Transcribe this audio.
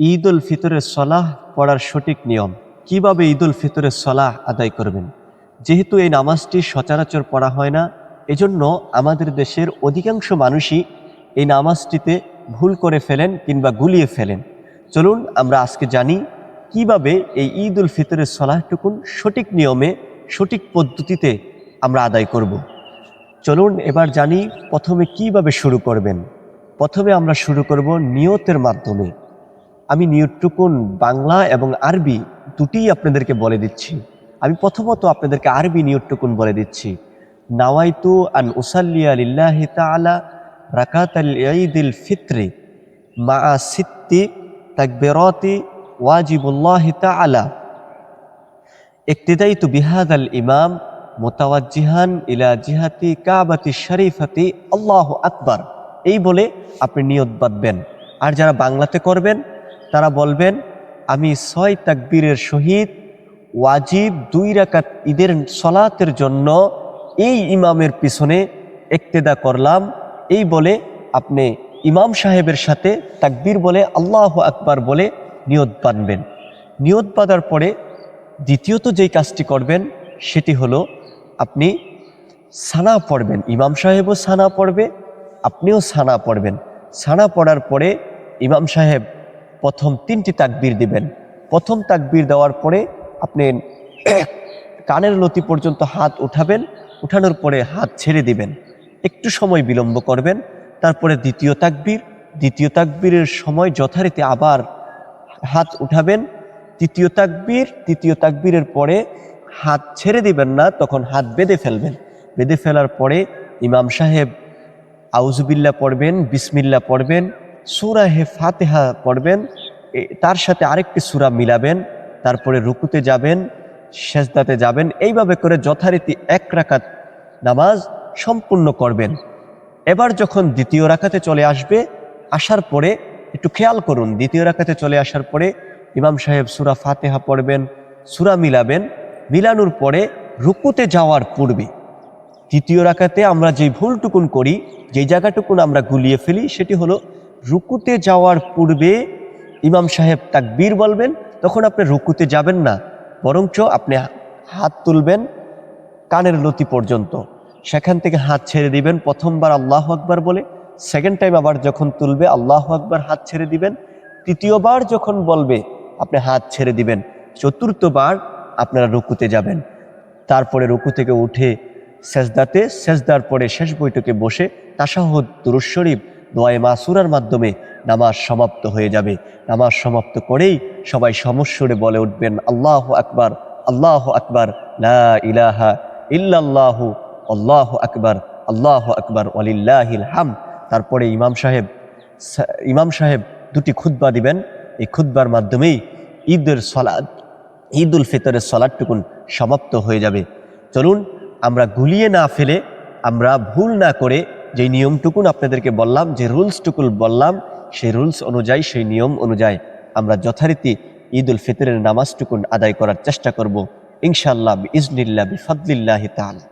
ঈদ উল ফিতরের সলাহ পড়ার সঠিক নিয়ম, কিভাবে ঈদ উল ফিতরের সলাহ আদায় করবেন। যেহেতু এই নামাজটি সচরাচর পড়া হয় না, এজন্য আমাদের দেশের অধিকাংশ মানুষই এই নামাজটিতে ভুল করে ফেলেন কিংবা গুলিয়ে ফেলেন। চলুন আমরা আজকে জানি কিভাবে এই ঈদ উল ফিতরের সলাহটুকুন সঠিক নিয়মে সঠিক পদ্ধতিতে আমরা আদায় করব। চলুন এবার জানি প্রথমে কিভাবে শুরু করবেন। প্রথমে আমরা শুরু করব নিয়তের মাধ্যমে। আমি নিয়তটুকুন বাংলা এবং আরবি দুটিই আপনাদেরকে বলে দিচ্ছি। আমি প্রথমত আপনাদেরকে আরবি নিয়তটুকুন বলে দিচ্ছি। নাওয়াইতু আন উসাল্লিয়া লিল্লাহি তাআলা রাকাতাল ঈদিল ফিত্রি মাআ সিত্তি তাকবীরাতি ওয়াজিবুল্লাহি তাআলা ইক্তিদাইতু বিহাদাল ইমাম মুতাওয়াজ্জিহান ইলা জিহাতি কাবাতি শরীফাতি আল্লাহু আকবার। এই বলে আপনি নিয়ত বাঁধবেন। আর যারা বাংলাতে করবেন তারা বলবেন, আমি 6 তাকবীরের সহিত ওয়াজিব 2 রাকাত ঈদের সলাতের জন্য এই ইমামের পিছনে ইক্তেদা করলাম। এই বলে আপনি ইমাম সাহেবের সাথে তাকবীর বলে আল্লাহু আকবার বলে নিয়ত বাঁধবেন। নিয়ত বাঁধার পরে দ্বিতীয়ত যেই কাজটি করবেন সেটি হলো আপনি সানা পড়বেন। ইমাম সাহেবও সানা পড়বে, আপনিও সানা পড়বেন। সানা পড়ার পরে ইমাম সাহেব প্রথম 3টি তাকবীর দিবেন। প্রথম তাকবীর দেওয়ার পরে আপনি কানের লতি পর্যন্ত হাত উঠাবেন, উঠানোর পরে হাত ছেড়ে দিবেন, একটু সময় বিলম্ব করবেন। তারপরে দ্বিতীয় তাকবীরের সময় যথারীতি আবার হাত উঠাবেন। তৃতীয় তাকবীরের পরে হাত ছেড়ে দিবেন না, তখন হাত বেঁধে ফেলবেন। বেঁধে ফেলার পরে ইমাম সাহেব আউযুবিল্লাহ পড়বেন, বিসমিল্লাহ পড়বেন, সূরা ফাতিহা পড়বেন, তার সাথে আরেকটি সূরা মিলাবেন। তারপরে রুকুতে যাবেন, সেজদাতে যাবেন। এইভাবে করে যথারীতি 1 রাকাত নামাজ সম্পূর্ণ করবেন। এবার যখন দ্বিতীয় রাকাতে চলে আসবে, আসার পরে একটু খেয়াল করুন, দ্বিতীয় রাকাতে চলে আসার পরে ইমাম সাহেব সূরা ফাতিহা পড়বেন, সূরা মিলাবেন। মিলানোর পরে রুকুতে যাওয়ার পূর্বে, তৃতীয় রাকাতে আমরা যেই ভুলটুকুন করি, যেই জায়গাটুকুন আমরা গুলিয়ে ফেলি, সেটি হলো রুকুতে যাওয়ার পূর্বে ইমাম সাহেব তাকবীর বলবেন, তখন আপনি রুকুতে যাবেন না, বরঞ্চ আপনি হাত তুলবেন কানের লতি পর্যন্ত, সেখান থেকে হাত ছেড়ে দিবেন প্রথমবার আল্লাহু আকবার বলে। সেকেন্ড টাইম আবার যখন তুলবে আল্লাহু আকবার, হাত ছেড়ে দিবেন। তৃতীয়বার যখন বলবে আপনি হাত ছেড়ে দিবেন। চতুর্থবার আপনারা রুকুতে যাবেন। তারপরে রুকু থেকে উঠে সেজদার পরে শেষ বৈঠকে বসে তাশাহুদ, দুরূদ শরীফ, দোয়ায়ে মাসুরার মাধ্যমে নামাজ সমাপ্ত হয়ে যাবে। নামাজ সমাপ্ত করেই সবাই সমস্বরে বলে উঠবেন, আল্লাহু আকবার, আল্লাহু আকবার, লা ইলাহা ইল্লাল্লাহু, আল্লাহু আকবার, আল্লাহু আকবার, ওয়ালিল্লাহিল হামদ। তারপরে ইমাম সাহেব 2টি খুতবা দিবেন। এই খুতবার মাধ্যমেই ঈদ উল ফিতরের সলাটটুকুন সমাপ্ত হয়ে যাবে। চলুন আমরা গুলিয়ে না ফেলে, আমরা ভুল না করে, যে নিয়মটুকুন আপনাদেরকে বললাম, যে রুলসটুকুন বললাম, সেই রুলস অনুযায়ী, সেই নিয়ম অনুযায়ী আমরা যথারীতি ঈদ উল ফিতরের নামাজটুকুন আদায় করার চেষ্টা করব ইনশাআল্লাহ, বিইজনিল্লাহ, বিফাদলিল্লাহি তাআলা।